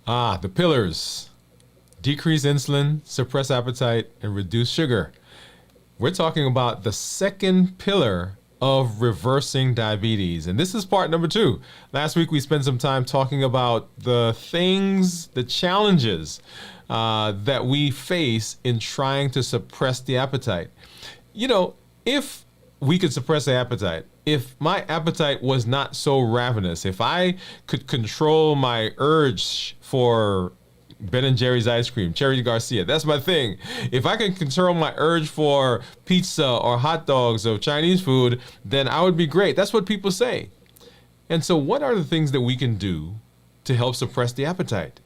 The pillars: decrease insulin, suppress appetite, and reduce sugar. We're talking about the second pillar of reversing diabetes. And this is part number 2. Last week, we spent some time talking about the things, the challenges that we face in trying to suppress the appetite. You know, if we could suppress the appetite, if my appetite was not so ravenous, if I could control my urge for Ben & Jerry's ice cream, Cherry Garcia, that's my thing. If I can control my urge for pizza or hot dogs or Chinese food, then I would be great. That's what people say. And so what are the things that we can do to help suppress the appetite?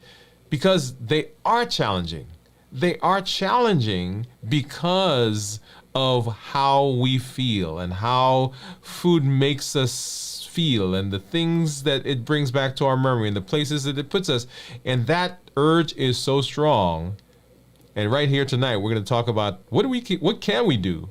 Because they are challenging. They are challenging because of how we feel and how food makes us feel and the things that it brings back to our memory and the places that it puts us. And that urge is so strong. And right here tonight, we're going to talk about what can we do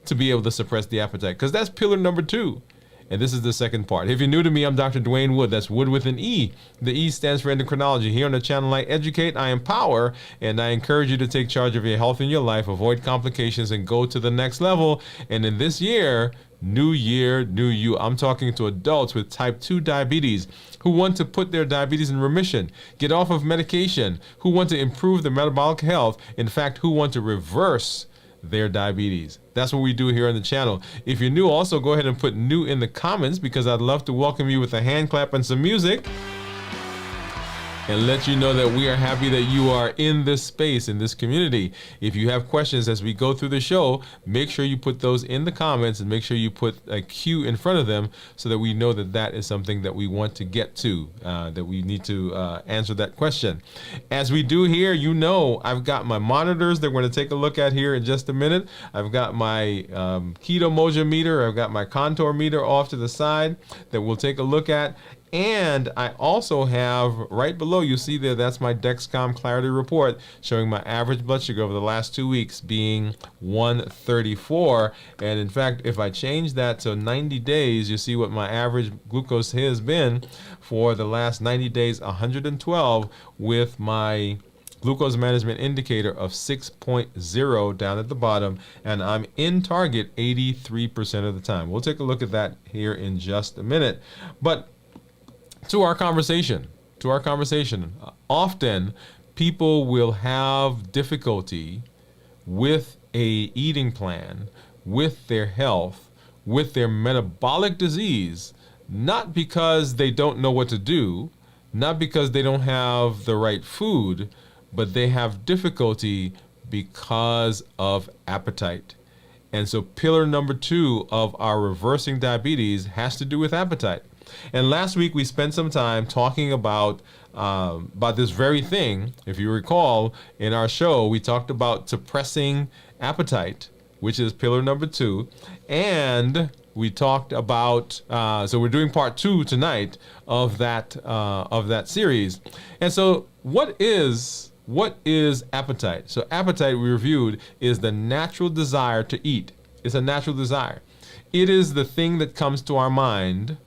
to be able to suppress the appetite? Because that's pillar number 2. And this is the second part. If you're new to me, I'm Dr. Dwain Woode. That's Wood with an E. The E stands for endocrinology. Here on the channel, I educate, I empower, and I encourage you to take charge of your health and your life, avoid complications, and go to the next level. And in this year, new you. I'm talking to adults with type 2 diabetes who want to put their diabetes in remission, get off of medication, who want to improve their metabolic health, in fact, who want to reverse their diabetes. That's what we do here on the channel. If you're new, also go ahead and put new in the comments because I'd love to welcome you with a hand clap and some music and let you know that we are happy that you are in this space, in this community. If you have questions as we go through the show, make sure you put those in the comments and make sure you put a Q in front of them so that we know that that is something that we want to get to, that we need to answer that question. As we do here, you know, I've got my monitors that we're going to take a look at here in just a minute. I've got my keto moja meter. I've got my contour meter off to the side that we'll take a look at. And I also have right below, you see there, that's my Dexcom Clarity Report showing my average blood sugar over the last 2 weeks being 134. And in fact, if I change that to 90 days, you see what my average glucose has been for the last 90 days, 112, with my glucose management indicator of 6.0 down at the bottom, and I'm in target 83% of the time. We'll take a look at that here in just a minute. But to our conversation. Often people will have difficulty with a eating plan, with their health, with their metabolic disease, not because they don't know what to do, not because they don't have the right food, but they have difficulty because of appetite. And so pillar number 2 of our reversing diabetes has to do with appetite. And last week we spent some time talking about this very thing. If you recall, in our show, we talked about suppressing appetite, which is pillar number 2. And we talked about, so we're doing part 2 tonight of that series. And so what is appetite? So appetite, we reviewed, is the natural desire to eat. It's a natural desire. It is the thing that comes to our mind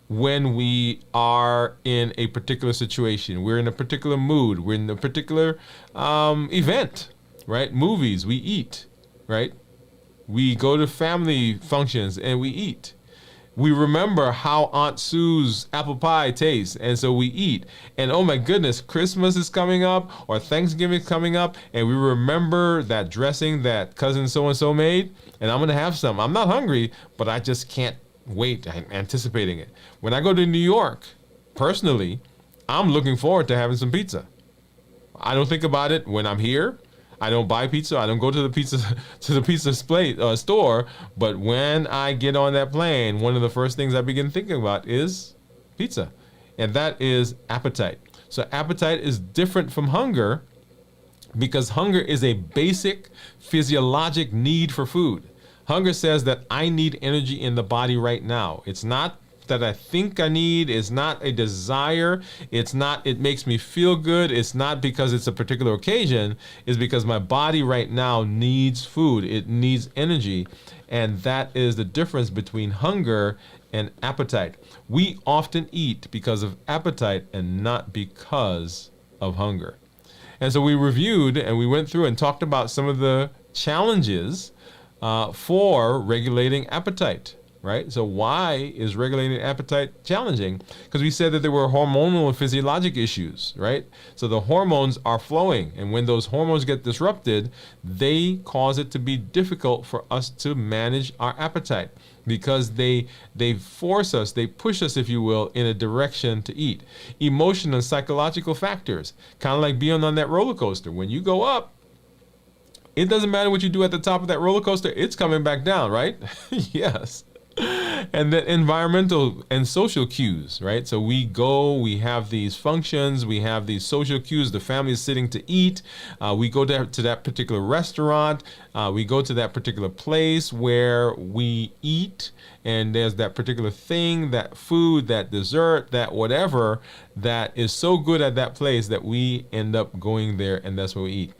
when we are in a particular situation. We're in a particular mood. We're in a particular event, right? Movies, we eat, right? We go to family functions and we eat. We remember how Aunt Sue's apple pie tastes, and so we eat. And oh my goodness, Christmas is coming up or Thanksgiving is coming up, and we remember that dressing that cousin so-and-so made, and I'm gonna have some. I'm not hungry, but I just can't wait. I'm anticipating it. When I go to New York, personally, I'm looking forward to having some pizza. I don't think about it when I'm here. I don't buy pizza. I don't go to the pizza store. But when I get on that plane, one of the first things I begin thinking about is pizza. And that is appetite. So appetite is different from hunger because hunger is a basic physiologic need for food. Hunger says that I need energy in the body right now. It's not that I think I need. It's not a desire. It's not, it makes me feel good. It's not because it's a particular occasion. It's because my body right now needs food. It needs energy. And that is the difference between hunger and appetite. We often eat because of appetite and not because of hunger. And so we reviewed and we went through and talked about some of the challenges for regulating appetite, right? So why is regulating appetite challenging? Because we said that there were hormonal and physiologic issues, right? So the hormones are flowing, and when those hormones get disrupted, they cause it to be difficult for us to manage our appetite, because they force us, they push us, if you will, in a direction to eat. Emotional and psychological factors, kind of like being on that roller coaster. When you go up, it doesn't matter what you do at the top of that roller coaster, it's coming back down, right? Yes. And then environmental and social cues, right? So we go, we have these functions, we have these social cues. The family is sitting to eat. We go to that particular restaurant. We go to that particular place where we eat, and there's that particular thing, that food, that dessert, that whatever that is so good at that place that we end up going there, and that's what we eat.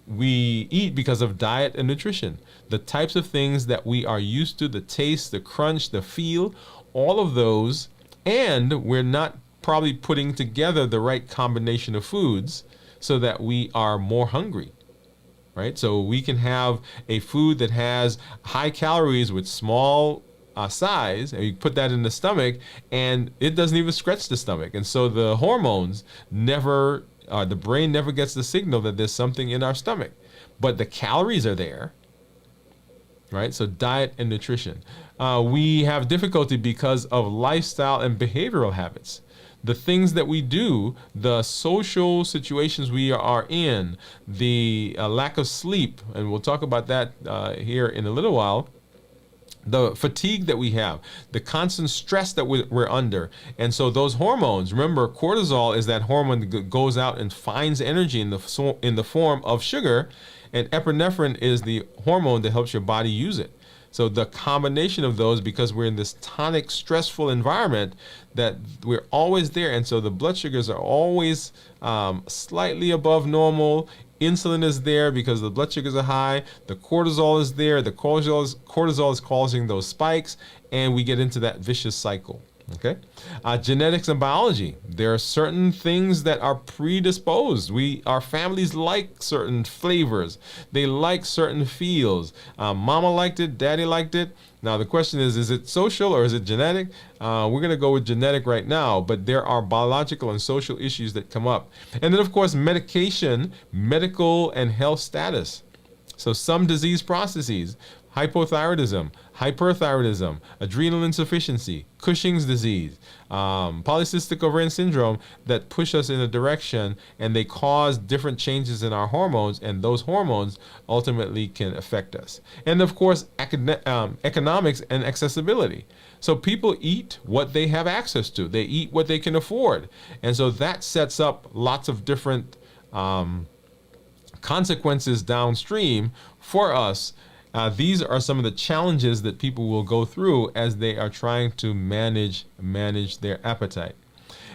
We eat because of diet and nutrition. The types of things that we are used to, the taste, the crunch, the feel, all of those, and we're not probably putting together the right combination of foods so that we are more hungry, right? So we can have a food that has high calories with small size, and you put that in the stomach, and it doesn't even stretch the stomach. And so the hormones never, the brain never gets the signal that there's something in our stomach, but the calories are there. Right? So diet and nutrition. We have difficulty because of lifestyle and behavioral habits. The things that we do, the social situations we are in, the lack of sleep, and we'll talk about that here in a little while, the fatigue that we have, the constant stress that we're under. And so those hormones, remember, cortisol is that hormone that goes out and finds energy in the form of sugar, and epinephrine is the hormone that helps your body use it. So the combination of those, because we're in this tonic, stressful environment, that we're always there. And so the blood sugars are always slightly above normal. Insulin is there because the blood sugars are high. The cortisol is there. The cortisol is causing those spikes, and we get into that vicious cycle. Okay, genetics and biology. There are certain things that are predisposed. Our families like certain flavors. They like certain feels. Mama liked it, daddy liked it. Now the question is it social or is it genetic? We're going to go with genetic right now, but there are biological and social issues that come up. And then of course, medication, medical and health status. So some disease processes, hypothyroidism, hyperthyroidism, adrenal insufficiency, Cushing's disease, polycystic ovarian syndrome, that push us in a direction, and they cause different changes in our hormones, and those hormones ultimately can affect us. And of course, economics and accessibility. So people eat what they have access to. They eat what they can afford. And so that sets up lots of different consequences downstream for us. These are some of the challenges that people will go through as they are trying to manage their appetite.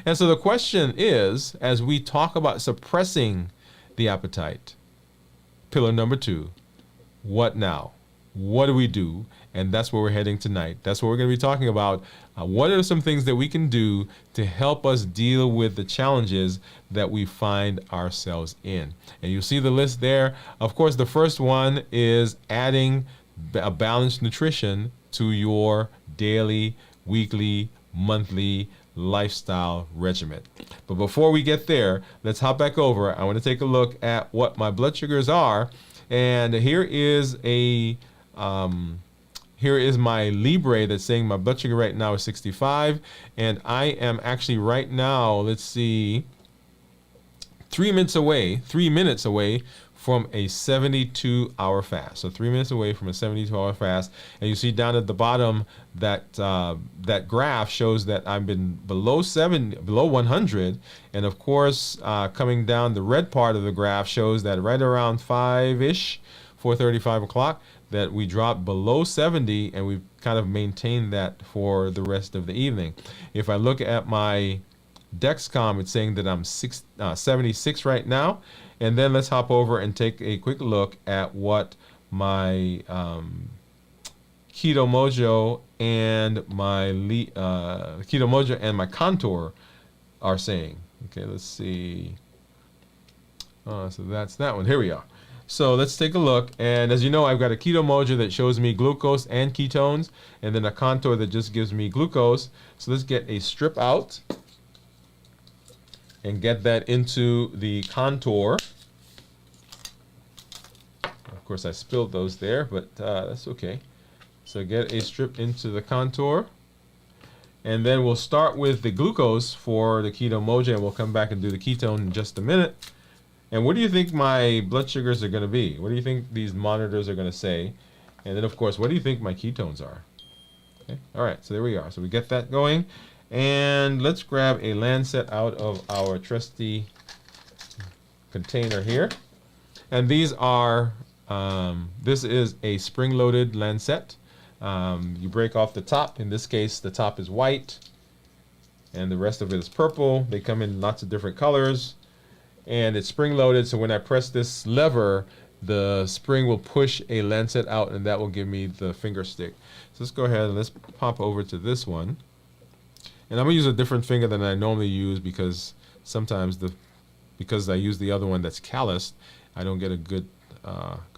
And so the question is, as we talk about suppressing the appetite, pillar number 2, what now? What do we do? And that's where we're heading tonight. That's what we're going to be talking about. What are some things that we can do to help us deal with the challenges that we find ourselves in? And you'll see the list there. Of course, the first one is adding a balanced nutrition to your daily, weekly, monthly lifestyle regimen. But before we get there, let's hop back over. I want to take a look at what my blood sugars are. And here is here is my Libre that's saying my blood sugar right now is 65, and I am actually right now, let's see, 3 minutes away from a 72-hour fast. So 3 minutes away from a 72-hour fast. And you see down at the bottom that that graph shows that I've been below 100. And of course, coming down the red part of the graph shows that right around 5-ish, 4:30, 5 o'clock, that we dropped below 70, and we've kind of maintained that for the rest of the evening. If I look at my Dexcom, it's saying that I'm 76 right now. And then let's hop over and take a quick look at what my Keto Mojo and my Contour are saying. Okay, let's see. So that's that one. Here we are. So let's take a look. And as you know, I've got a keto mojo that shows me glucose and ketones, and then a contour that just gives me glucose. So let's get a strip out and get that into the contour. Of course, I spilled those there, but that's okay. So get a strip into the contour. And then we'll start with the glucose for the keto mojo, and we'll come back and do the ketone in just a minute. And what do you think my blood sugars are going to be? What do you think these monitors are going to say? And then, of course, what do you think my ketones are? Okay. All right, so there we are. So we get that going. And let's grab a Lancet out of our trusty container here. And these are, this is a spring-loaded Lancet. You break off the top. In this case, the top is white, and the rest of it is purple. They come in lots of different colors. And it's spring-loaded, so when I press this lever, the spring will push a Lancet out, and that will give me the finger stick. So let's go ahead and let's pop over to this one. And I'm going to use a different finger than I normally use because sometimes because I use the other one that's calloused, I don't get a good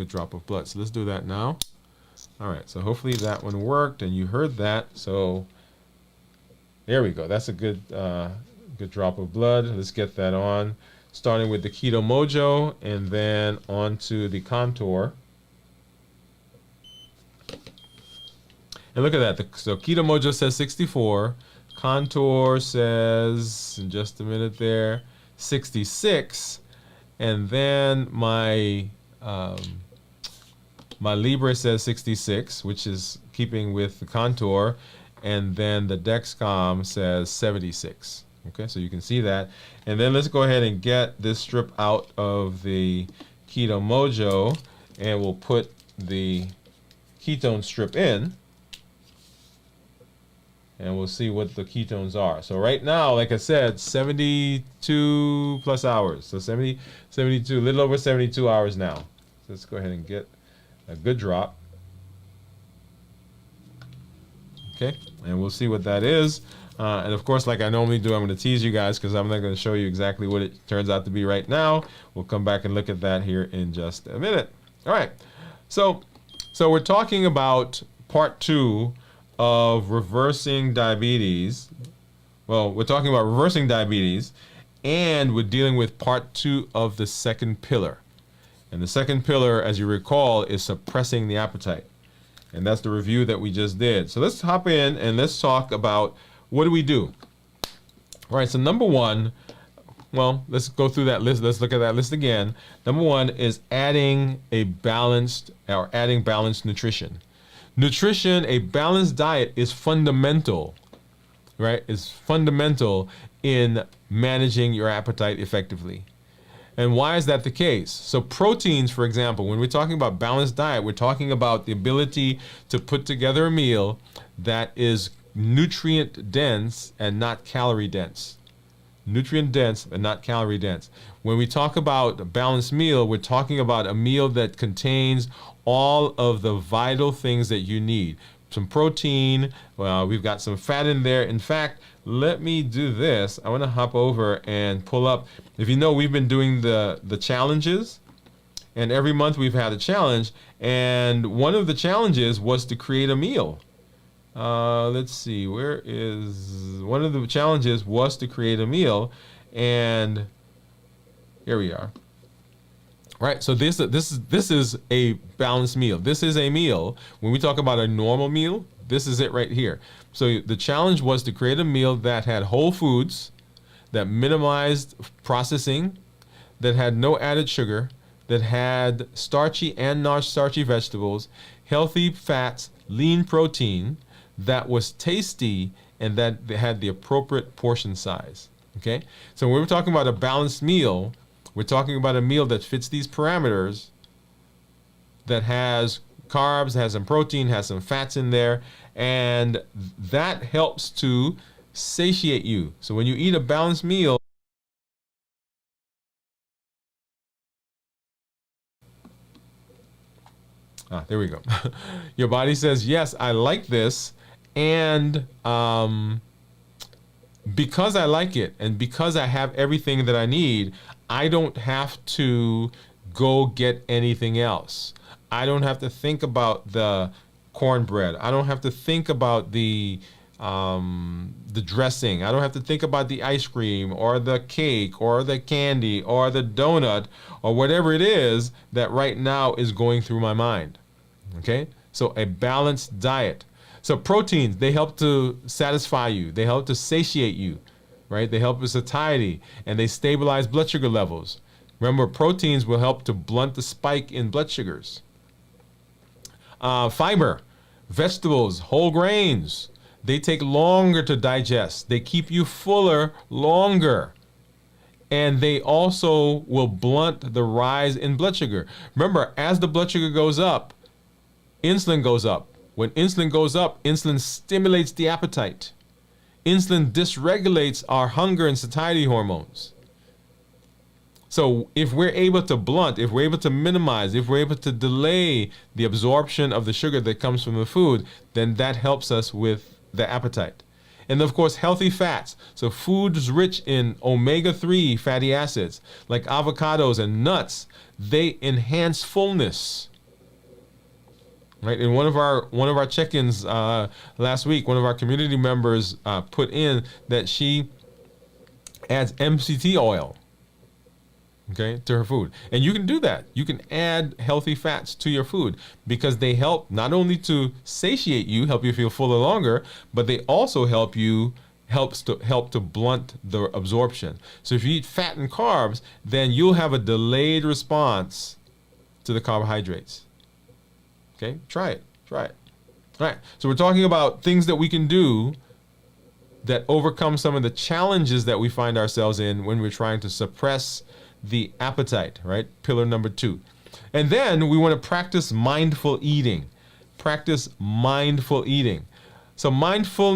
drop of blood. So let's do that now. All right, so hopefully that one worked, and you heard that. So there we go. That's a good drop of blood. Let's get that on. Starting with the keto mojo and then onto the contour. And look at that. So keto mojo says 64. Contour says, in just a minute there, 66. And then my Libre says 66, which is keeping with the contour. And then the Dexcom says 76. Okay, so you can see that. And then let's go ahead and get this strip out of the keto mojo, and we'll put the ketone strip in, and we'll see what the ketones are. So right now, like I said, 72 plus hours. So 72, a little over 72 hours now. So let's go ahead and get a good drop. Okay, and we'll see what that is. And of course, like I normally do, I'm going to tease you guys because I'm not going to show you exactly what it turns out to be right now. We'll come back and look at that here in just a minute. All right. So we're talking about part 2 of reversing diabetes. Well, we're talking about reversing diabetes, and we're dealing with part 2 of the second pillar. And the second pillar, as you recall, is suppressing the appetite. And that's the review that we just did. So let's hop in and let's talk about what do we do? All right, so number one, well, let's go through that list. Let's look at that list again. Number one is adding balanced nutrition. Nutrition, a balanced diet is fundamental, right? Is fundamental in managing your appetite effectively. And why is that the case? So proteins, for example, when we're talking about balanced diet, we're talking about the ability to put together a meal that is nutrient dense and not calorie dense. Nutrient dense and not calorie dense. When we talk about a balanced meal, we're talking about a meal that contains all of the vital things that you need. Some protein, we've got some fat in there. In fact, let me do this. I want to hop over and pull up. If you know, we've been doing the challenges, and every month we've had a challenge, and one of the challenges was to create a meal. Let's see, where is one of the challenges was to create a meal, and here we are. Right, so this is a balanced meal. This is a meal. When we talk about a normal meal, this is it right here. So the challenge was to create a meal that had whole foods, that minimized processing, that had no added sugar, that had starchy and non-starchy vegetables, healthy fats, lean protein, that was tasty, and that had the appropriate portion size. Okay, so when we're talking about a balanced meal, we're talking about a meal that fits these parameters, that has carbs, has some protein, has some fats in there, and that helps to satiate you. So when you eat a balanced meal, there we go. Your body says, yes, I like this, and because I like it and because I have everything that I need, I don't have to go get anything else. I don't have to think about the cornbread. I don't have to think about the dressing. I don't have to think about the ice cream or the cake or the candy or the donut or whatever it is that right now is going through my mind. Okay? So a balanced diet. So proteins, they help to satisfy you. They help to satiate you, right? They help with satiety and they stabilize blood sugar levels. Remember, proteins will help to blunt the spike in blood sugars. Fiber, vegetables, whole grains, they take longer to digest. They keep you fuller longer. And they also will blunt the rise in blood sugar. Remember, as the blood sugar goes up, insulin goes up. When insulin goes up, insulin stimulates the appetite. Insulin dysregulates our hunger and satiety hormones. So if we're able to blunt, if we're able to minimize, if we're able to delay the absorption of the sugar that comes from the food, then that helps us with the appetite. And of course, healthy fats. So foods rich in omega-3 fatty acids, like avocados and nuts, they enhance fullness. Right? In one of our check-ins last week, one of our community members put in that she adds MCT oil, okay, to her food. And you can do that. You can add healthy fats to your food because they help not only to satiate you, help you feel fuller longer, but they also help to blunt the absorption. So if you eat fat and carbs, then you'll have a delayed response to the carbohydrates. Okay, try it. All right, so we're talking about things that we can do that overcome some of the challenges that we find ourselves in when we're trying to suppress the appetite, right? Pillar number 2. And then we want to practice mindful eating. Practice mindful eating. So mindful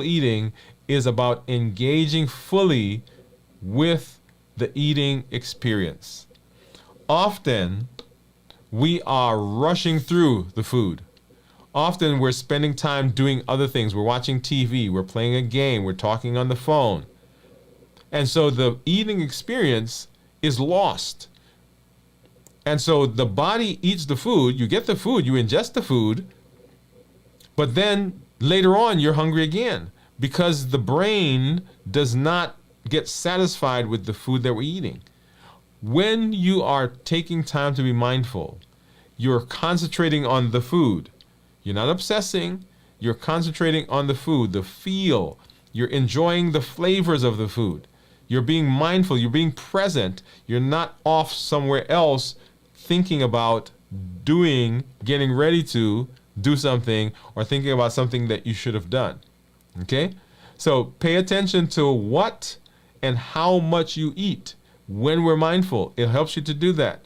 eating is about engaging fully with the eating experience. Often, we are rushing through the food. Often we're spending time doing other things. We're watching TV, we're playing a game, we're talking on the phone. And so the eating experience is lost. And so the body eats the food, you get the food, you ingest the food, but then later on you're hungry again because the brain does not get satisfied with the food that we're eating. When you are taking time to be mindful, you're concentrating on the food. You're not obsessing. You're concentrating on the food, the feel. You're enjoying the flavors of the food. You're being mindful. You're being present. You're not off somewhere else thinking about getting ready to do something or thinking about something that you should have done. Okay? So pay attention to what and how much you eat. When we're mindful, it helps you to do that.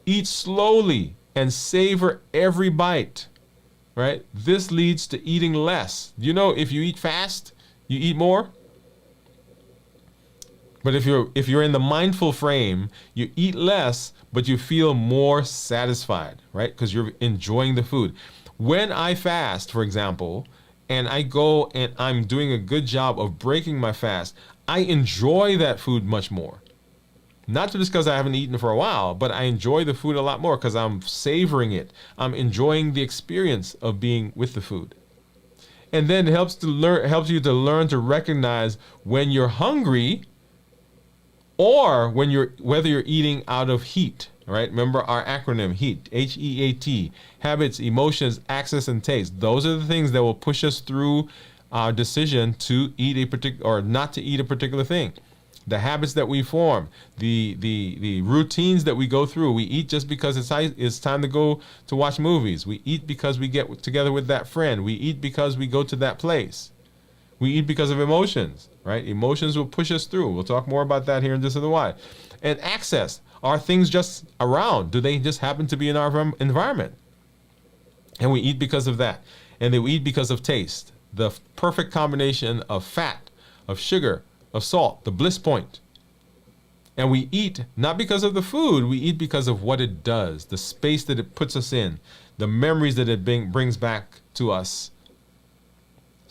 Eat slowly and savor every bite, right? This leads to eating less. You know, if you eat fast, you eat more. But if you're in the mindful frame, you eat less, but you feel more satisfied, right? Because you're enjoying the food. When I fast, for example, and I go and I'm doing a good job of breaking my fast, I enjoy that food much more. Not just because I haven't eaten for a while, but I enjoy the food a lot more because I'm savoring it. I'm enjoying the experience of being with the food. And then it helps you to learn to recognize when you're hungry or whether you're eating out of heat, right? Remember our acronym HEAT, H-E-A-T, habits, emotions, access, and taste. Those are the things that will push us through our decision to eat a particular or not to eat a particular thing. The habits that we form, the routines that we go through. We eat just because it's time to go to watch movies. We eat because we get together with that friend. We eat because we go to that place. We eat because of emotions, right? Emotions will push us through. We'll talk more about that here in just a while. And access. Are things just around? Do they just happen to be in our environment? And we eat because of that. And then we eat because of taste. The perfect combination of fat, of sugar, of salt, the bliss point. And we eat not because of the food, we eat because of what it does, the space that it puts us in, the memories that it brings back to us.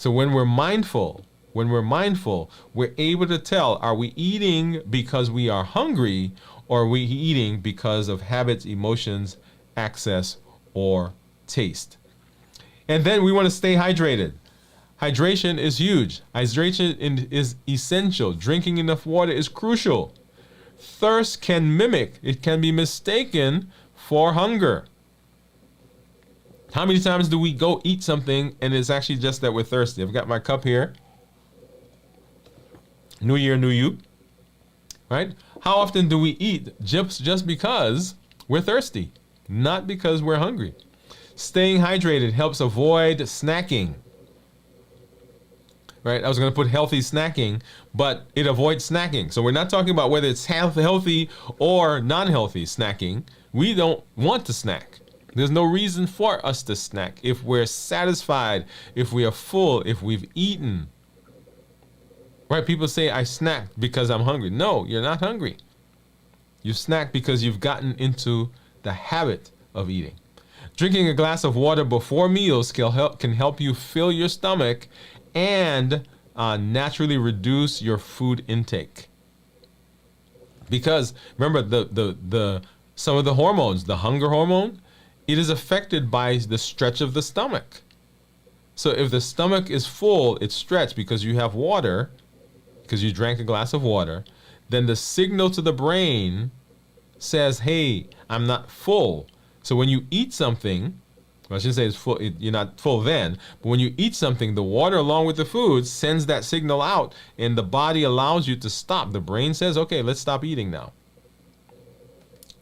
So when we're mindful, we're able to tell, are we eating because we are hungry, or are we eating because of habits, emotions, access, or taste? And then we want to stay hydrated. Hydration is huge. Hydration is essential. Drinking enough water is crucial. Thirst can be mistaken for hunger. How many times do we go eat something and it's actually just that we're thirsty? I've got my cup here. New year, new you. Right? How often do we eat just because we're thirsty, not because we're hungry? Staying hydrated helps avoid snacking. Right? I was going to put healthy snacking, but it avoids snacking. So we're not talking about whether it's healthy or non-healthy snacking. We don't want to snack. There's no reason for us to snack. If we're satisfied, if we are full, if we've eaten. Right? People say, I snacked because I'm hungry. No, you're not hungry. You snack because you've gotten into the habit of eating. Drinking a glass of water before meals can help you fill your stomach and naturally reduce your food intake. Because remember, some of the hormones, the hunger hormone, it is affected by the stretch of the stomach. So if the stomach is full, it's stretched because you have water, because you drank a glass of water, then the signal to the brain says, hey, I'm not full. So when you eat something, well, I shouldn't say it's full, you're not full then, but when you eat something, the water along with the food sends that signal out, and the body allows you to stop. The brain says, okay, let's stop eating now.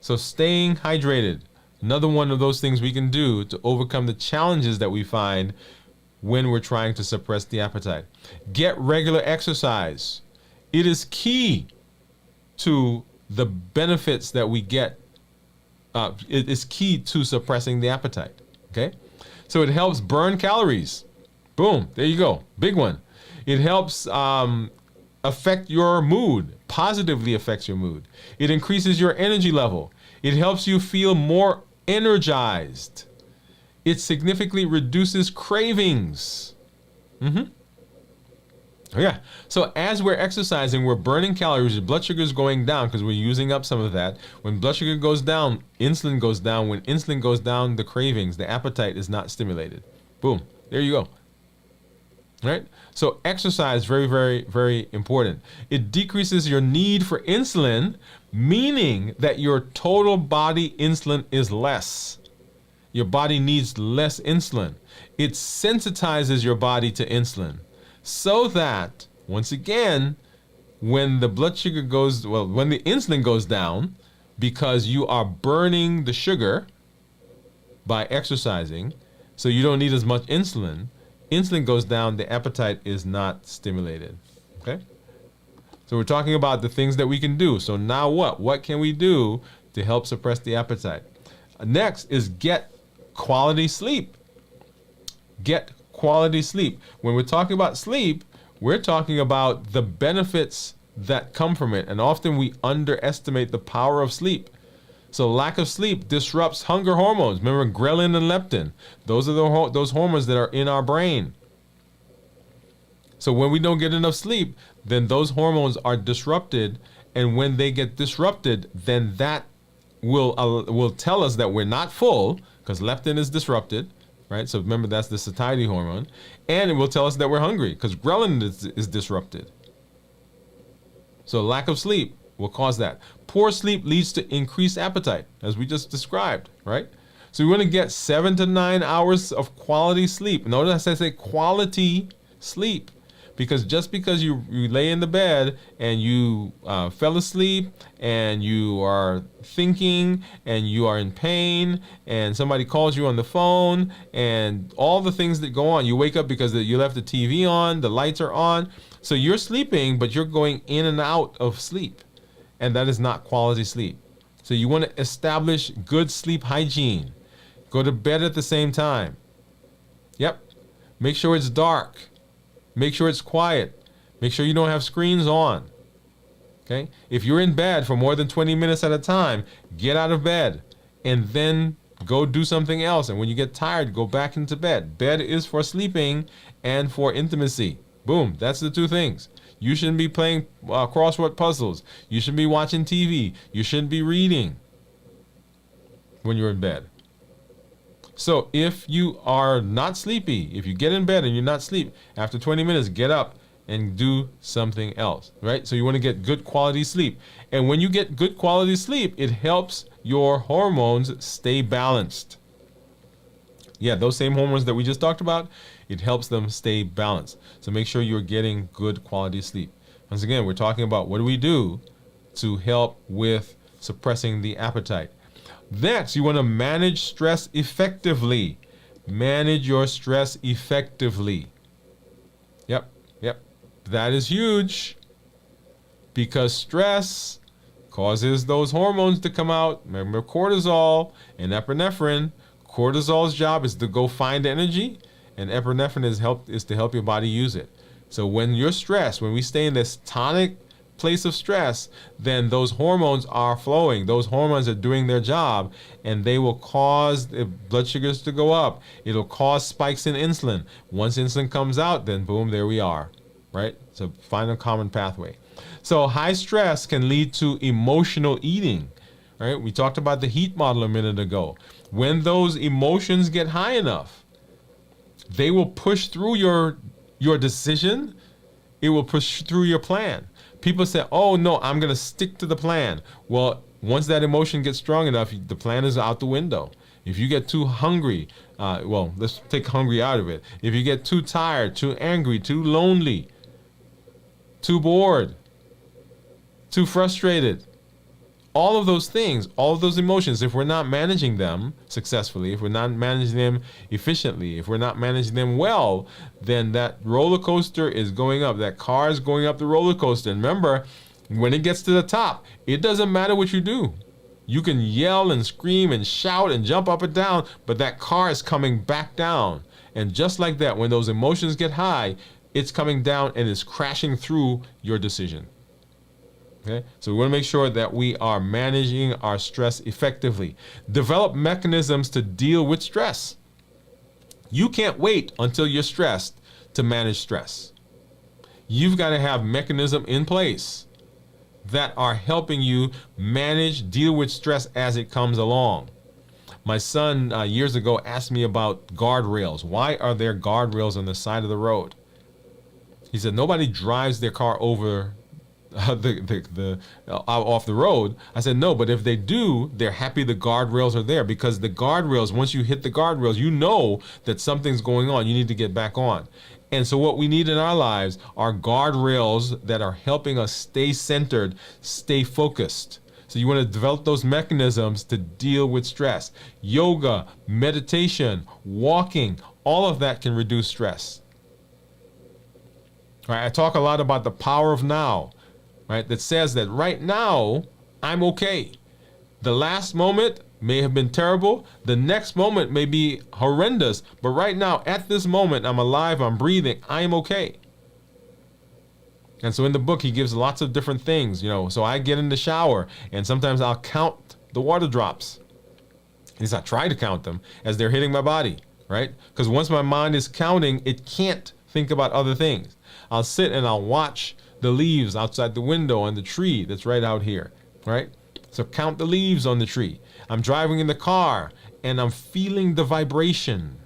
So staying hydrated, another one of those things we can do to overcome the challenges that we find when we're trying to suppress the appetite. Get regular exercise. It is key to the benefits that we get. It is key to suppressing the appetite. Okay? So it helps burn calories. Boom. There you go. Big one. It helps affect your mood. Positively affects your mood. It increases your energy level. It helps you feel more energized. It significantly reduces cravings. Yeah. So as we're exercising, we're burning calories. Your blood sugar is going down because we're using up some of that. When blood sugar goes down, insulin goes down. When insulin goes down, the cravings, the appetite is not stimulated. Boom. There you go. Right? So exercise, very, very, very important. It decreases your need for insulin, meaning that your total body insulin is less. Your body needs less insulin. It sensitizes your body to insulin so that, once again, when the blood sugar goes, well, when the insulin goes down, because you are burning the sugar by exercising, so you don't need as much insulin, insulin goes down, the appetite is not stimulated. Okay? So we're talking about the things that we can do. So now what? What can we do to help suppress the appetite? Next is get quality sleep. Get quality sleep. When we're talking about sleep, we're talking about the benefits that come from it. And often we underestimate the power of sleep. So lack of sleep disrupts hunger hormones. Remember ghrelin and leptin. Those are those hormones that are in our brain. So when we don't get enough sleep, then those hormones are disrupted. And when they get disrupted, then that will tell us that we're not full, because leptin is disrupted, right? So remember, that's the satiety hormone. And it will tell us that we're hungry, because ghrelin is disrupted. So lack of sleep will cause that. Poor sleep leads to increased appetite, as we just described, right? So we want to get 7 to 9 hours of quality sleep. Notice I say quality sleep, because just because you lay in the bed and you fell asleep and you are thinking and you are in pain and somebody calls you on the phone and all the things that go on, you wake up because you left the TV on, the lights are on. So you're sleeping, but you're going in and out of sleep. And that is not quality sleep. So you want to establish good sleep hygiene. Go to bed at the same time. Yep. Make sure it's dark. Make sure it's quiet. Make sure you don't have screens on. Okay? If you're in bed for more than 20 minutes at a time, get out of bed and then go do something else. And when you get tired, go back into bed. Bed is for sleeping, and for intimacy. Boom, that's the two things. You shouldn't be playing crossword puzzles. You shouldn't be watching TV. You shouldn't be reading when you're in bed. So if you are not sleepy, if you get in bed and you're not sleep, after 20 minutes, get up and do something else, right? So you want to get good quality sleep. And when you get good quality sleep, it helps your hormones stay balanced. Yeah, those same hormones that we just talked about, it helps them stay balanced. So make sure you're getting good quality sleep. Once again, we're talking about what do we do to help with suppressing the appetite. Next, you want to manage stress effectively. Manage your stress effectively. Yep. That is huge, because stress causes those hormones to come out. Remember cortisol and epinephrine. Cortisol's job is to go find energy, and epinephrine is to help your body use it. So when you're stressed, when we stay in this tonic place of stress, then those hormones are flowing. Those hormones are doing their job, and they will cause the blood sugars to go up. It'll cause spikes in insulin. Once insulin comes out, then boom, there we are, right? So find a common pathway. So high stress can lead to emotional eating, right? We talked about the heat model a minute ago. When those emotions get high enough, they will push through your decision. It will push through your plan. People say, oh no, I'm going to stick to the plan. Well, once that emotion gets strong enough, the plan is out the window. If you get too hungry, well, let's take hungry out of it. If you get too tired, too angry, too lonely, too bored, too frustrated, all of those things, all of those emotions, if we're not managing them successfully, if we're not managing them efficiently, if we're not managing them well, then that roller coaster is going up. That car is going up the roller coaster. And remember, when it gets to the top, it doesn't matter what you do. You can yell and scream and shout and jump up and down, but that car is coming back down. And just like that, when those emotions get high, it's coming down and it's crashing through your decision. Okay, so we want to make sure that we are managing our stress effectively. Develop mechanisms to deal with stress. You can't wait until you're stressed to manage stress. You've got to have mechanisms in place that are helping you deal with stress as it comes along. My son years ago asked me about guardrails. Why are there guardrails on the side of the road? He said nobody drives their car over off the road. I said no, but if they do, they're happy the guardrails are there, because the guardrails, once you hit the guardrails, you know that something's going on. You need to get back on. And so what we need in our lives are guardrails that are helping us stay centered, stay focused. So you want to develop those mechanisms to deal with stress. Yoga, meditation, walking, all of that can reduce stress. All right, I talk a lot about the power of now. Right, that says that right now, I'm okay. The last moment may have been terrible. The next moment may be horrendous. But right now, at this moment, I'm alive, I'm breathing, I am okay. And so in the book, he gives lots of different things, So I get in the shower, and sometimes I'll count the water drops. At least I try to count them as they're hitting my body, right? Because once my mind is counting, it can't think about other things. I'll sit and I'll watch the leaves outside the window on the tree that's right out here, right? So count the leaves on the tree. I'm driving in the car and I'm feeling the vibration,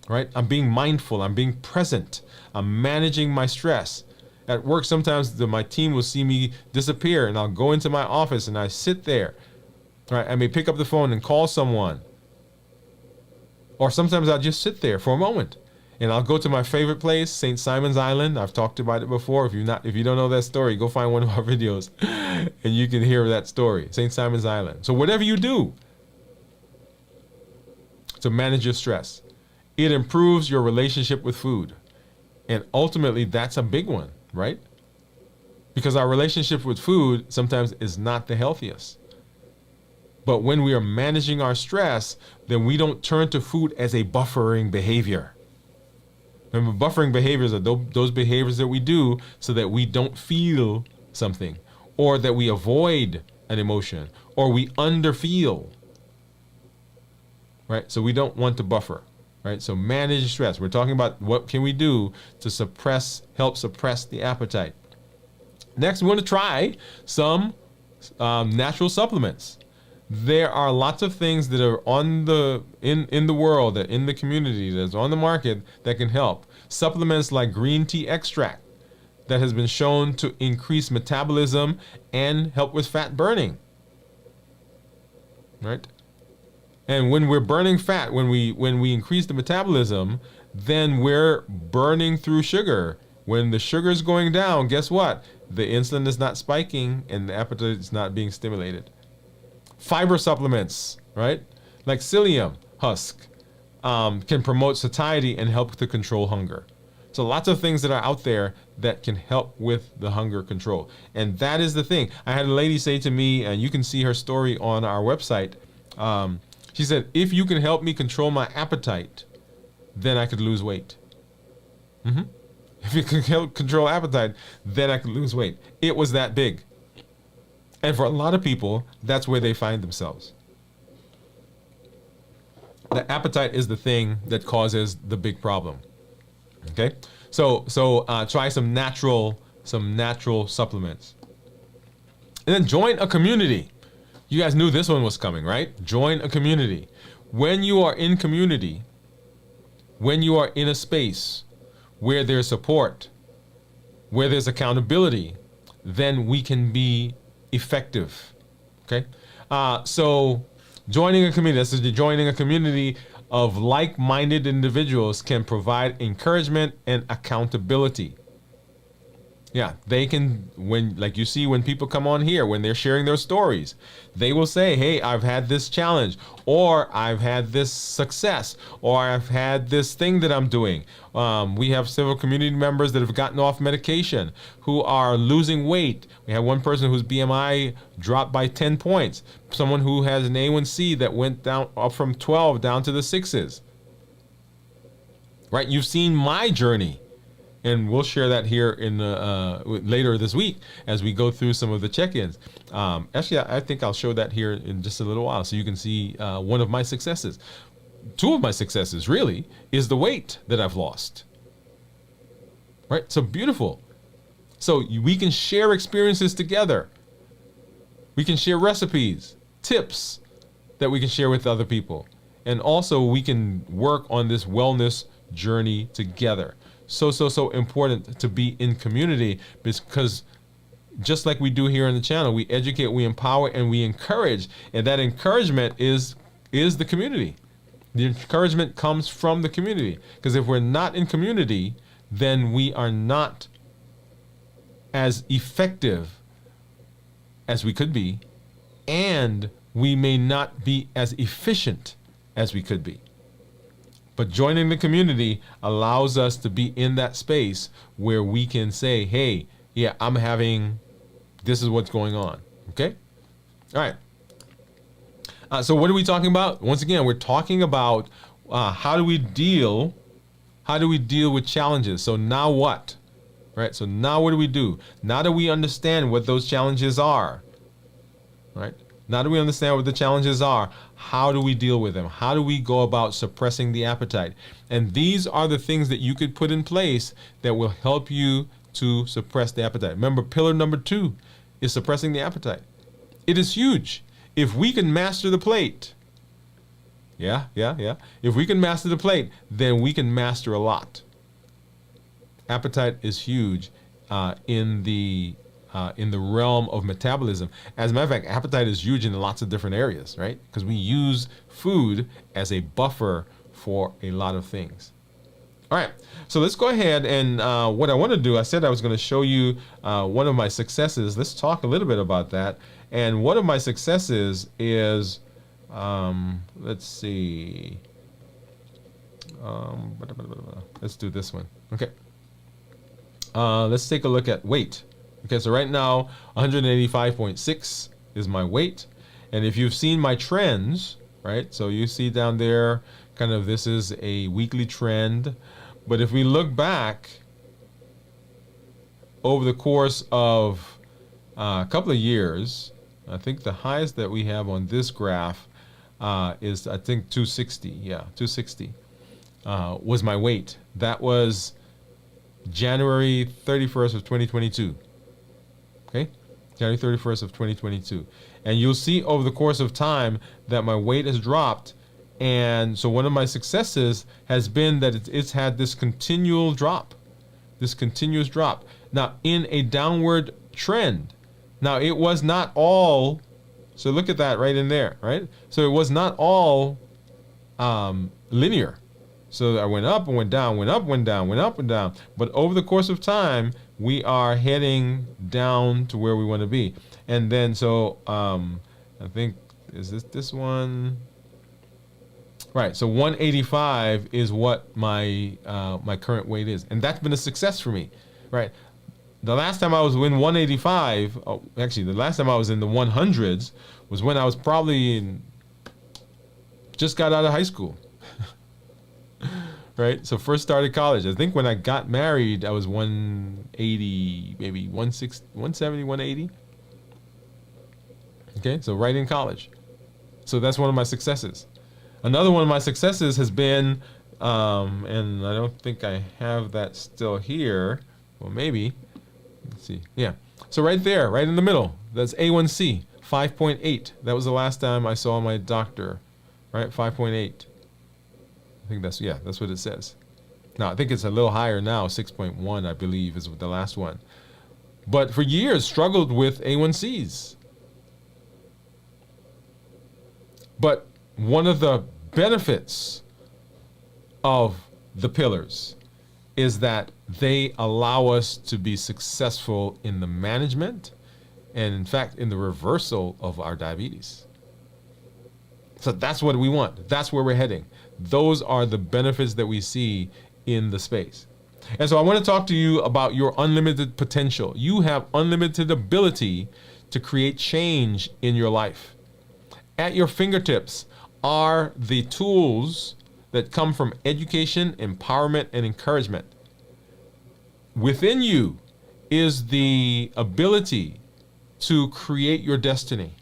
right? I'm being mindful. I'm being present. I'm managing my stress. At work, sometimes my team will see me disappear, and I'll go into my office and I sit there, right? I may pick up the phone and call someone. Or sometimes I'll just sit there for a moment. And I'll go to my favorite place, St. Simon's Island. I've talked about it before. If you don't know that story, go find one of our videos and you can hear that story. St. Simon's Island. So whatever you do to manage your stress, it improves your relationship with food. And ultimately, that's a big one, right? Because our relationship with food sometimes is not the healthiest. But when we are managing our stress, then we don't turn to food as a buffering behavior. Remember, buffering behaviors are those behaviors that we do so that we don't feel something, or that we avoid an emotion, or we underfeel. Right? So we don't want to buffer. right? So manage stress. We're talking about what can we do to help suppress the appetite. Next, we want to try some natural supplements. There are lots of things that are on in the world, in the community, that's on the market that can help. Supplements like green tea extract that has been shown to increase metabolism and help with fat burning. Right? And when we're burning fat, when we increase the metabolism, then we're burning through sugar. When the sugar is going down, guess what? The insulin is not spiking and the appetite is not being stimulated. Fiber supplements, right? Like psyllium husk, can promote satiety and help to control hunger. So lots of things that are out there that can help with the hunger control. And that is the thing. I had a lady say to me, and you can see her story on our website. She said, if you can help me control my appetite, then I could lose weight. If you can help control appetite, then I could lose weight. It was that big. And for a lot of people, that's where they find themselves. The appetite is the thing that causes the big problem. Okay, so try some natural supplements, and then join a community. You guys knew this one was coming, right? Join a community. When you are in community, when you are in a space where there's support, where there's accountability, then we can be effective. Okay, so joining a community. This is joining a community of like-minded individuals can provide encouragement and accountability. Yeah, they can, like you see when people come on here, when they're sharing their stories, they will say, hey, I've had this challenge, or I've had this success, or I've had this thing that I'm doing. We have several community members that have gotten off medication, who are losing weight. We have one person whose BMI dropped by 10 points. Someone who has an A1C that went down up from 12 down to the 6s. Right? You've seen my journey. And we'll share that here in later this week as we go through some of the check-ins. Actually, I think I'll show that here in just a little while so you can see one of my successes. Two of my successes, really, is the weight that I've lost. Right? So beautiful. So we can share experiences together. We can share recipes, tips that we can share with other people. And also we can work on this wellness journey together. So important to be in community, because just like we do here on the channel, we educate, we empower, and we encourage. And that encouragement is the community. The encouragement comes from the community. Because if we're not in community, then we are not as effective as we could be, and we may not be as efficient as we could be. But joining the community allows us to be in that space where we can say, hey, yeah, this is what's going on. Okay? All right. So what are we talking about? Once again, we're talking about how do we deal with challenges? So now what? Right? So now what do we do? Now that we understand what those challenges are, right? Now that we understand what the challenges are, how do we deal with them? How do we go about suppressing the appetite? And these are the things that you could put in place that will help you to suppress the appetite. Remember, pillar number 2 is suppressing the appetite. It is huge. If we can master the plate, if we can master the plate, then we can master a lot. Appetite is huge in the realm of metabolism. As a matter of fact, appetite is huge in lots of different areas, right? Because we use food as a buffer for a lot of things. All right, so let's go ahead and what I want to do, I said I was going to show you one of my successes. Let's talk a little bit about that. And one of my successes is, let's see, let's do this one. Okay, let's take a look at weight. Okay, so right now, 185.6 is my weight. And if you've seen my trends, right, so you see down there, kind of this is a weekly trend. But if we look back over the course of a couple of years, I think the highest that we have on this graph is, I think, 260. Yeah, 260. was my weight. That was January 31st of 2022. Okay? January 31st of 2022. And you'll see over the course of time that my weight has dropped. And so one of my successes has been that it's had this continual drop, this continuous drop. Now, in a downward trend. Now, it was not all, so look at that right in there, right? So it was not all linear. So I went up and went down, went up, went down, went up and down. But over the course of time, we are heading down to where we want to be. And then, so I think, is this one? Right, so 185 is what my my current weight is. And that's been a success for me, right? The last time I was in 185, actually the last time I was in the 100s was when I was probably just got out of high school. Right? So first started college. I think when I got married, I was 180, maybe 160, 170, 180. Okay, so right in college. So that's one of my successes. Another one of my successes has been, and I don't think I have that still here. Well, maybe. Let's see. Yeah. So right there, right in the middle, that's A1C, 5.8. That was the last time I saw my doctor, right? 5.8. I think that's what it says. Now, I think it's a little higher now, 6.1, I believe, is the last one. But for years, struggled with A1Cs. But one of the benefits of the pillars is that they allow us to be successful in the management and, in fact, in the reversal of our diabetes. So that's what we want. That's where we're heading. Those are the benefits that we see in the space. And so I want to talk to you about your unlimited potential. You have unlimited ability to create change in your life. At your fingertips are the tools that come from education, empowerment, and encouragement. Within you is the ability to create your destiny.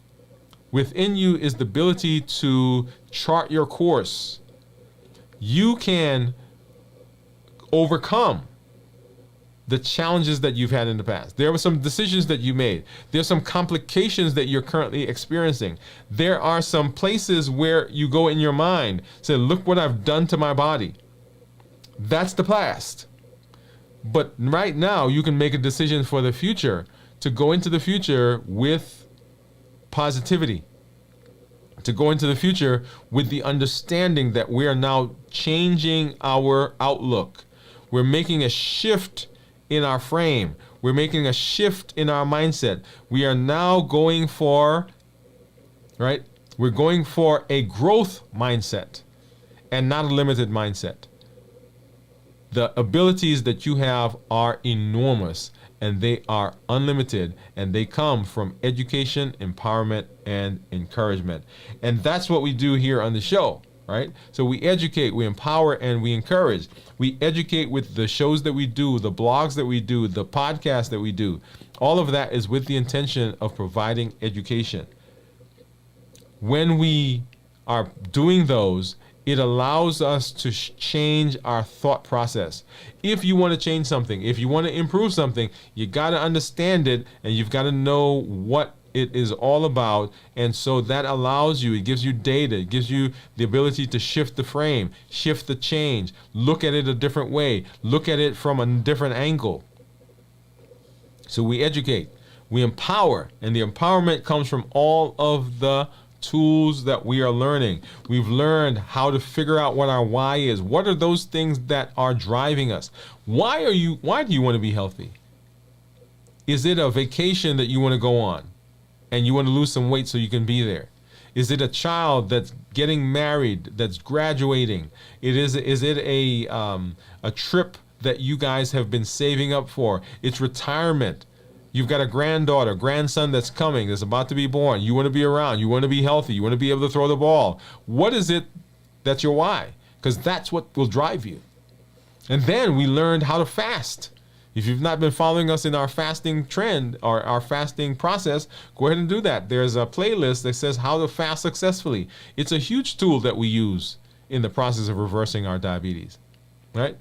Within you is the ability to chart your course. You can overcome the challenges that you've had in the past. There were some decisions that you made. There's some complications that you're currently experiencing. There are some places where you go in your mind, say, look what I've done to my body. That's the past. But right now, you can make a decision for the future to go into the future with positivity, to go into the future with the understanding that we are now changing our outlook. We're making a shift in our frame. We're making a shift in our mindset. We are now going for, right? We're going for a growth mindset and not a limited mindset. The abilities that you have are enormous and they are unlimited, and they come from education, empowerment, and encouragement. And that's what we do here on the show, right? So we educate, we empower, and we encourage. We educate with the shows that we do, the blogs that we do, the podcasts that we do. All of that is with the intention of providing education. When we are doing those, it allows us to change our thought process. If you want to change something, if you want to improve something, you got to understand it and you've got to know what it is all about. And so that allows you, it gives you data, it gives you the ability to shift the frame, shift the change, look at it a different way, look at it from a different angle. So we educate, we empower, and the empowerment comes from all of the tools that we are learning. We've learned how to figure out what our why is. What are those things that are driving us? Why do you want to be healthy? Is it a vacation that you want to go on and you want to lose some weight so you can be there? Is it a child that's getting married, that's graduating? Is it a trip that you guys have been saving up for? It's retirement. You've got a granddaughter, grandson that's coming, that's about to be born. You want to be around. You want to be healthy. You want to be able to throw the ball. What is it that's your why? Because that's what will drive you. And then we learned how to fast. If you've not been following us in our fasting trend or our fasting process, go ahead and do that. There's a playlist that says how to fast successfully. It's a huge tool that we use in the process of reversing our diabetes, right?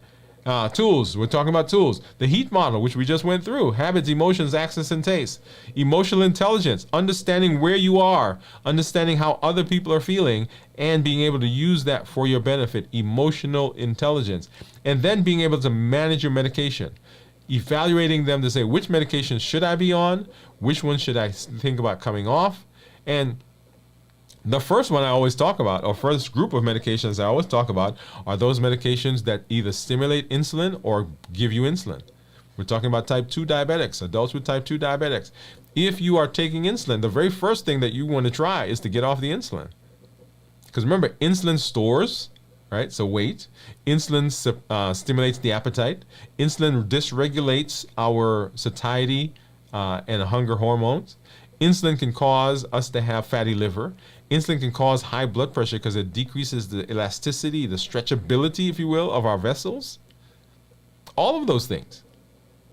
Tools, we're talking about tools. The HEAT model, which we just went through: habits, emotions, access, and taste. Emotional intelligence, understanding where you are, understanding how other people are feeling, and being able to use that for your benefit. Emotional intelligence. And then being able to manage your medication, evaluating them to say, which medication should I be on? Which one should I think about coming off? And the first one I always talk about, or first group of medications I always talk about, are those medications that either stimulate insulin or give you insulin. We're talking about type 2 diabetics, adults with type 2 diabetics. If you are taking insulin, the very first thing that you want to try is to get off the insulin. Because remember, insulin stores, right? So weight. Insulin stimulates the appetite. Insulin dysregulates our satiety and hunger hormones. Insulin can cause us to have fatty liver. Insulin can cause high blood pressure because it decreases the elasticity, the stretchability, if you will, of our vessels. All of those things.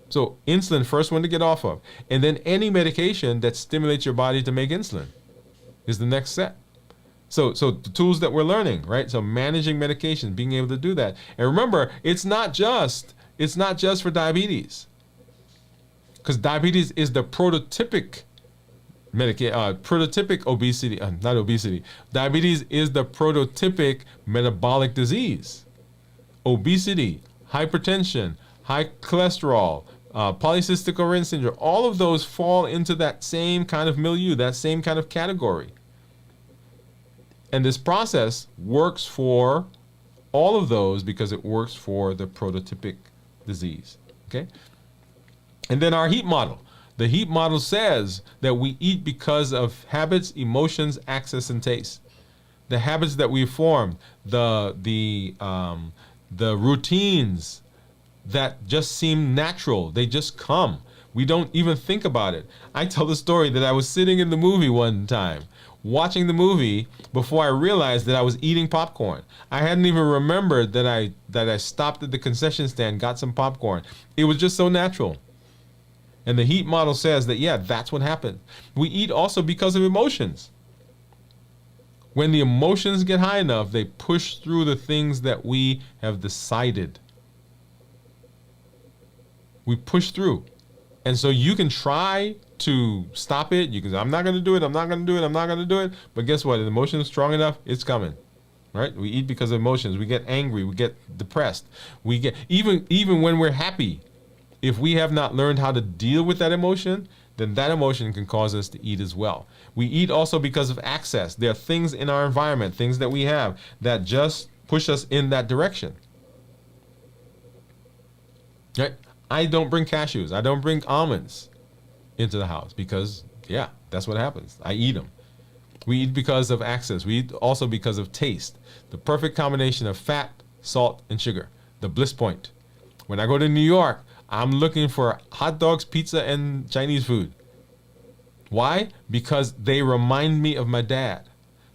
So insulin, first one to get off of. And then any medication that stimulates your body to make insulin is the next step. So the tools that we're learning, right? So managing medication, being able to do that. And remember, it's not just for diabetes. Because diabetes is the prototypic prototypic obesity, not obesity. Diabetes is the prototypic metabolic disease. Obesity, hypertension, high cholesterol, polycystic ovarian syndrome, all of those fall into that same kind of milieu, that same kind of category. And this process works for all of those because it works for the prototypic disease. Okay? And then our HEAT model. The HEAT model says that we eat because of habits, emotions, access, and taste. The habits that we formed, the routines that just seem natural, they just come. We don't even think about it. I tell the story that I was sitting in the movie one time, watching the movie, before I realized that I was eating popcorn. I hadn't even remembered that I stopped at the concession stand, got some popcorn. It was just so natural. And the HEAT model says that, yeah, that's what happened. We eat also because of emotions. When the emotions get high enough, they push through the things that we have decided. We push through. And so you can try to stop it. You can say, I'm not going to do it. I'm not going to do it. I'm not going to do it. But guess what? If the emotion is strong enough, it's coming. Right? We eat because of emotions. We get angry. We get depressed. We get, even when we're happy, if we have not learned how to deal with that emotion, then that emotion can cause us to eat as well. We eat also because of access. There are things in our environment, things that we have, that just push us in that direction. Right? I don't bring cashews. I don't bring almonds into the house because, yeah, that's what happens. I eat them. We eat because of access. We eat also because of taste. The perfect combination of fat, salt, and sugar. The bliss point. When I go to New York, I'm looking for hot dogs, pizza, and Chinese food. Why? Because they remind me of my dad.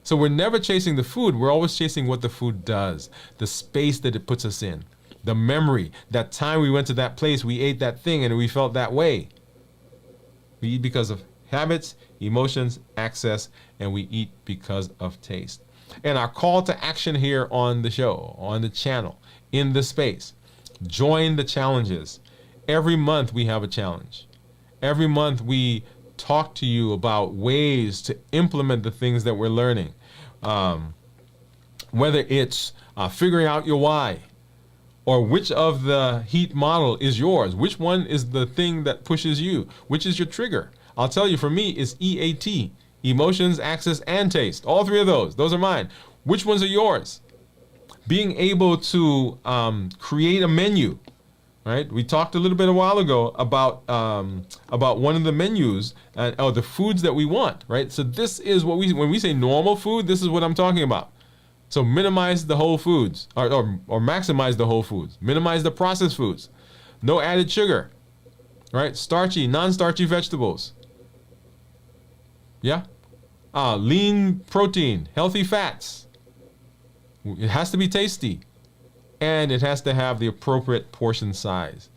So we're never chasing the food. We're always chasing what the food does, the space that it puts us in, the memory, that time we went to that place, we ate that thing, and we felt that way. We eat because of habits, emotions, access, and we eat because of taste. And our call to action here on the show, on the channel, in the space, join the challenges. Every month we have a challenge. Every month we talk to you about ways to implement the things that we're learning. Whether it's figuring out your why, or which of the HEAT model is yours. Which one is the thing that pushes you? Which is your trigger? I'll tell you, for me, it's EAT, emotions, access, and taste. All three of those are mine. Which ones are yours? Being able to create a menu. Right? We talked a little bit a while ago about one of the menus or the foods that we want. Right? So this is what when we say normal food, this is what I'm talking about. So minimize the whole foods or maximize the whole foods. Minimize the processed foods. No added sugar. Right? Starchy, non-starchy vegetables. Yeah? Lean protein, healthy fats. It has to be tasty. And it has to have the appropriate portion size.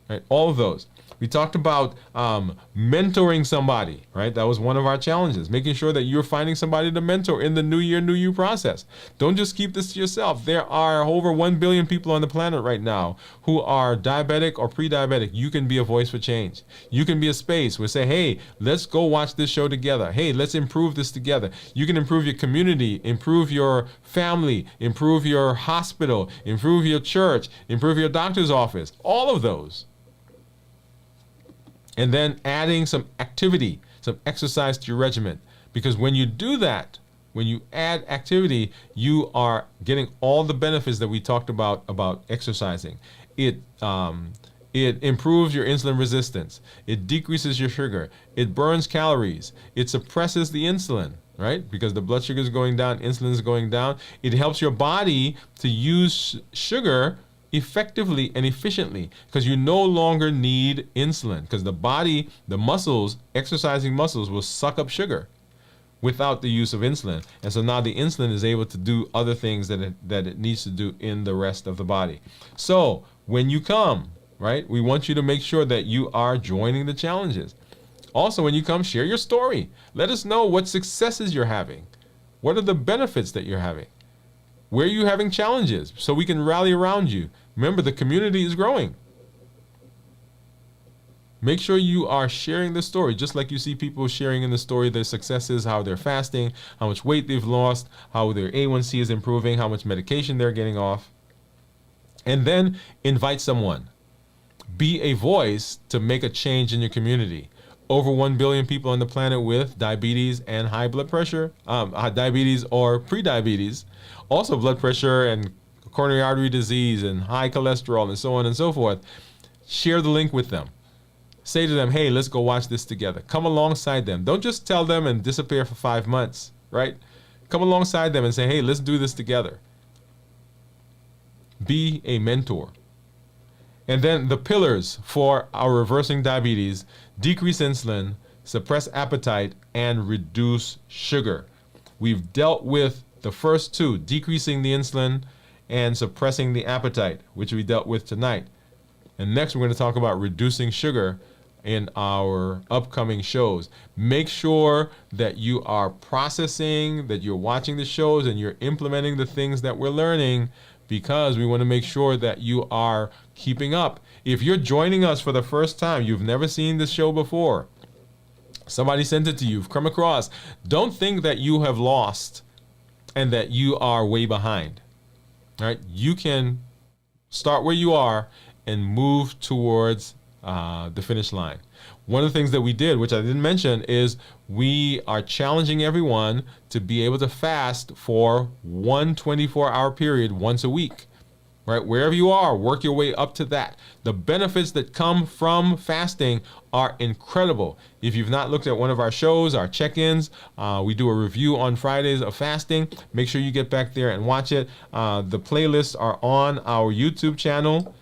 Right? All of those. We talked about mentoring somebody, right? That was one of our challenges, making sure that you're finding somebody to mentor in the New Year, New You process. Don't just keep this to yourself. There are over 1 billion people on the planet right now who are diabetic or pre-diabetic. You can be a voice for change. You can be a space where say, hey, let's go watch this show together. Hey, let's improve this together. You can improve your community, improve your family, improve your hospital, improve your church, improve your doctor's office, all of those. And then adding some activity, some exercise to your regimen. Because when you do that, when you add activity, you are getting all the benefits that we talked about exercising. It improves your insulin resistance. It decreases your sugar. It burns calories. It suppresses the insulin, right? Because the blood sugar is going down, insulin is going down. It helps your body to use sugar effectively and efficiently, because you no longer need insulin, because the body, the muscles, exercising muscles will suck up sugar without the use of insulin. And so now the insulin is able to do other things that it needs to do in the rest of the body. So when you come, right, we want you to make sure that you are joining the challenges. Also, when you come, share your story. Let us know what successes you're having. What are the benefits that you're having? Where are you having challenges so we can rally around you? Remember, the community is growing. Make sure you are sharing the story, just like you see people sharing in the story their successes, how they're fasting, how much weight they've lost, how their A1C is improving, how much medication they're getting off. And then invite someone. Be a voice to make a change in your community. Over 1 billion people on the planet with diabetes and high blood pressure, diabetes or pre-diabetes, also blood pressure and coronary artery disease and high cholesterol and so on and so forth. Share the link with them. Say to them, hey, let's go watch this together. Come alongside them. Don't just tell them and disappear for 5 months, right? Come alongside them and say, hey, let's do this together. Be a mentor. And then the pillars for our reversing diabetes: decrease insulin, suppress appetite, and reduce sugar. We've dealt with the first two, decreasing the insulin and suppressing the appetite, which we dealt with tonight. And next we're going to talk about reducing sugar in our upcoming shows. Make sure that you are processing, that you're watching the shows and you're implementing the things that we're learning, because we want to make sure that you are keeping up. If you're joining us for the first time, you've never seen this show before, somebody sent it to you, you've come across, don't think that you have lost and that you are way behind. All right? You can start where you are and move towards the finish line. One of the things that we did, which I didn't mention, is we are challenging everyone to be able to fast for 1 24-hour period once a week. Right? Wherever you are, work your way up to that. The benefits that come from fasting are incredible. If you've not looked at one of our shows, our check-ins, we do a review on Fridays of fasting. Make sure you get back there and watch it. The playlists are on our YouTube channel.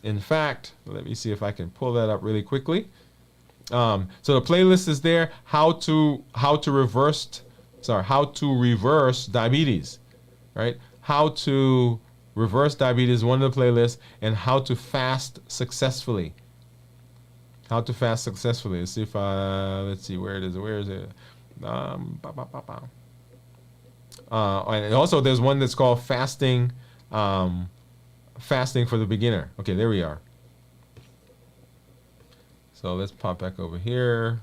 In fact, let me see if I can pull that up really quickly. So the playlist is there. How to reverse diabetes, right? How to reverse diabetes, one of the playlists, and how to fast successfully. How to fast successfully. Let's see if let's see where it is. Where is it? And also there's one that's called fasting. Fasting for the beginner. Okay, there we are. So let's pop back over here.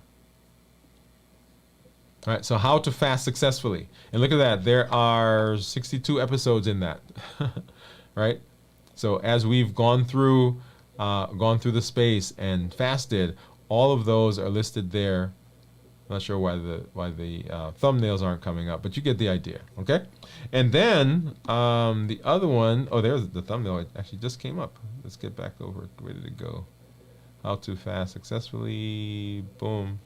All right, so how to fast successfully. And look at that, there are 62 episodes in that. Right? So as we've gone through the space and fasted, all of those are listed there. I'm not sure why the thumbnails aren't coming up, but you get the idea, okay? And then the other one, oh, there's the thumbnail. It actually just came up. Let's get back over. Where did it go? How to fast successfully. Boom.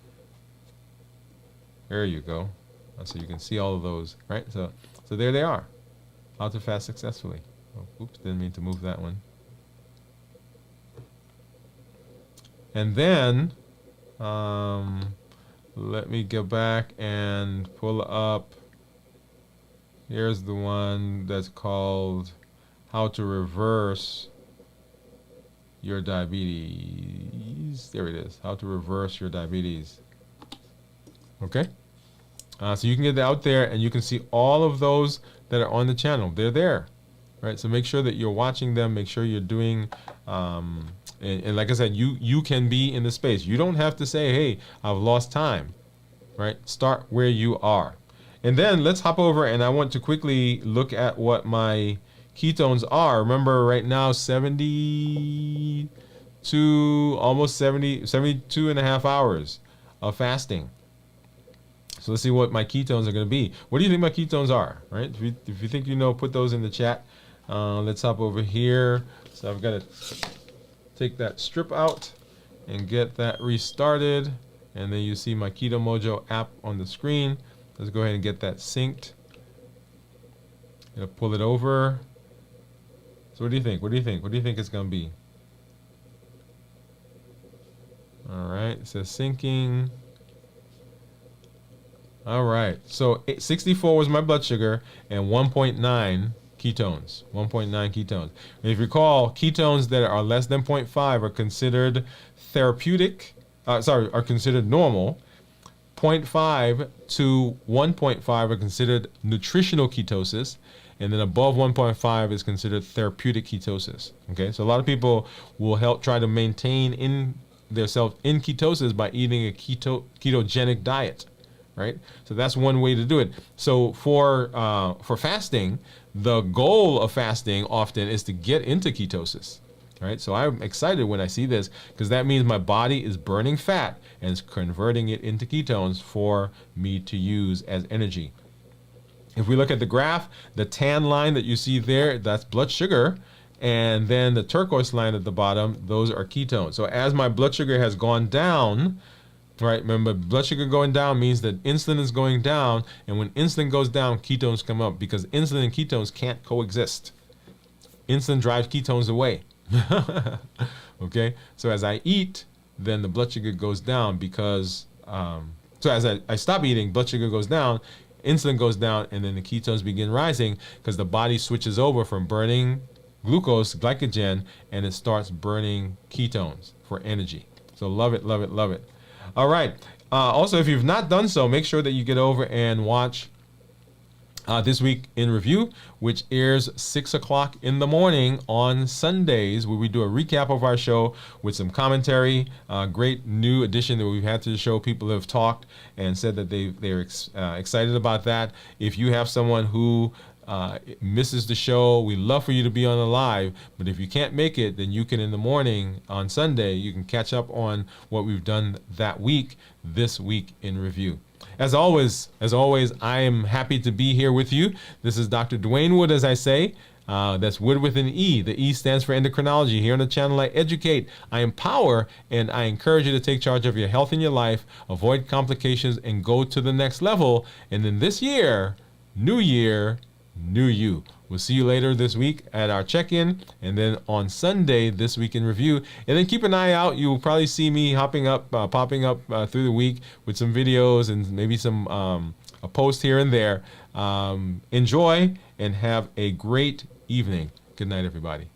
There you go. So you can see all of those, right? So there they are. How to fast successfully. Oh, oops, didn't mean to move that one. And then let me go back and pull up. Here's the one that's called How to Reverse your diabetes. There it is. How to reverse your diabetes. Okay. So you can get that out there, and you can see all of those that are on the channel. They're there, right? So make sure that you're watching them. Make sure you're doing, and like I said, you can be in the space. You don't have to say, hey, I've lost time, right? Start where you are. And then let's hop over, and I want to quickly look at what my ketones are. Remember, right now, 72, almost 72 and a half hours of fasting. So let's see what my ketones are going to be. What do you think my ketones are, right? If you think you know, put those in the chat. Let's hop over here. So I've got to take that strip out and get that restarted. And then you see my Keto Mojo app on the screen. Let's go ahead and get that synced. Gonna pull it over. So what do you think? What do you think? What do you think it's going to be? All right, it says syncing. All right, so 64 was my blood sugar and 1.9 ketones. 1.9 ketones. And if you recall, ketones that are less than 0.5 are considered therapeutic. Are considered normal. 0.5 to 1.5 are considered nutritional ketosis, and then above 1.5 is considered therapeutic ketosis. Okay, so a lot of people will help try to maintain in themselves in ketosis by eating a ketogenic diet. Right, so that's one way to do it. So for fasting, the goal of fasting often is to get into ketosis. Right, so I'm excited when I see this because that means my body is burning fat and is converting it into ketones for me to use as energy. If we look at the graph, the tan line that you see there, that's blood sugar, and then the turquoise line at the bottom, those are ketones. So as my blood sugar has gone down, right, remember, blood sugar going down means that insulin is going down, and when insulin goes down, ketones come up because insulin and ketones can't coexist. Insulin drives ketones away. Okay, so as I eat, then the blood sugar goes down because, so as I stop eating, blood sugar goes down, insulin goes down, and then the ketones begin rising because the body switches over from burning glucose, glycogen, and it starts burning ketones for energy. So love it, love it, love it. All right. Also, if you've not done so, make sure that you get over and watch This Week in Review, which airs 6 o'clock in the morning on Sundays, where we do a recap of our show with some commentary. Great new addition that we've had to the show. People have talked and said that they're excited about that. If you have someone who misses the show, we love for you to be on the live, but if you can't make it, then you can in the morning on Sunday, you can catch up on what we've done that week, This Week in Review. As always, I am happy to be here with you. This is Dr. Dwain Woode, as I say. That's Wood with an E. The E stands for endocrinology. Here on the channel, I educate, I empower, and I encourage you to take charge of your health in your life, avoid complications, and go to the next level. And then this year, new year, new you. We'll see you later this week at our check-in, and then on Sunday, This Week in Review. And then keep an eye out. You will probably see me popping up through the week with some videos and maybe some a post here and there. Enjoy and have a great evening. Good night, everybody.